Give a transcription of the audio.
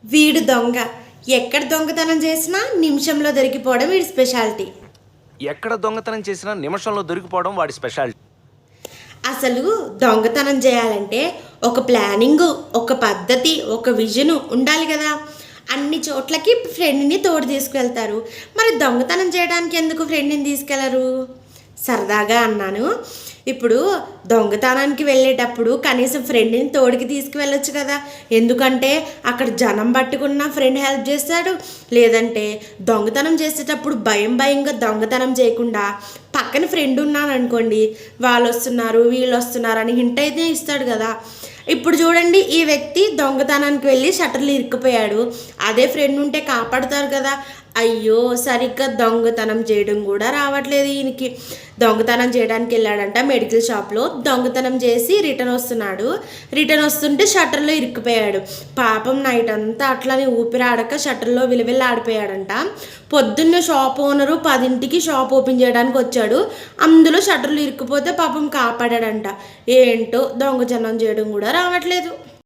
వీడు దొంగ. ఎక్కడ దొంగతనం చేసినా నిమిషంలో దొరికిపోవడం వీడి స్పెషాలిటీ. ఎక్కడ దొంగతనం చేసినా నిమిషంలో దొరికిపోవడం వాడి స్పెషాలిటీ. అసలు దొంగతనం చేయాలంటే ఒక ప్లానింగ్, ఒక పద్ధతి, ఒక విజన్ ఉండాలి కదా. అన్ని చోట్లకి ఫ్రెండ్ని తోడు తీసుకువెళ్తారు. మరి దొంగతనం చేయడానికి ఎందుకు ఫ్రెండ్ని తీసుకెళ్లరు? సరదాగా అన్నాను. ఇప్పుడు దొంగతనానికి వెళ్ళేటప్పుడు కనీసం ఫ్రెండ్ని తోడికి తీసుకువెళ్ళొచ్చు కదా. ఎందుకంటే అక్కడ జనం పట్టుకున్న ఫ్రెండ్ హెల్ప్ చేస్తాడు. లేదంటే దొంగతనం చేసేటప్పుడు భయంగా దొంగతనం చేయకుండా పక్కన ఫ్రెండ్ ఉన్నాను అనుకోండి, వాళ్ళు వస్తున్నారు వీళ్ళు వస్తున్నారు అని హింట్ అయితే ఇస్తాడు కదా. ఇప్పుడు చూడండి, ఈ వ్యక్తి దొంగతనానికి వెళ్ళి షట్టర్లు ఇరుక్కుపోయాడు. అదే ఫ్రెండ్ ఉంటే కాపాడుతారు కదా. అయ్యో, సరిగ్గా దొంగతనం చేయడం కూడా రావట్లేదు ఈయనకి. దొంగతనం చేయడానికి వెళ్ళాడంట మెడికల్ షాప్లో. దొంగతనం చేసి రిటర్న్ వస్తున్నాడు. రిటర్న్ వస్తుంటే షట్టర్లో ఇరుక్కుపోయాడు. పాపం నైట్ అంతా అట్లనే ఊపిరాడక షట్టర్లో విలువెల్లి ఆడిపోయాడంట. పొద్దున్న షాప్ ఓనరు 10ంటికి షాప్ ఓపెన్ చేయడానికి వచ్చాడు. అందులో షట్టర్లు ఇరుక్కుపోతే పాపం కాపాడాడంట. ఏంటో దొంగతనం చేయడం కూడా రావట్లేదు.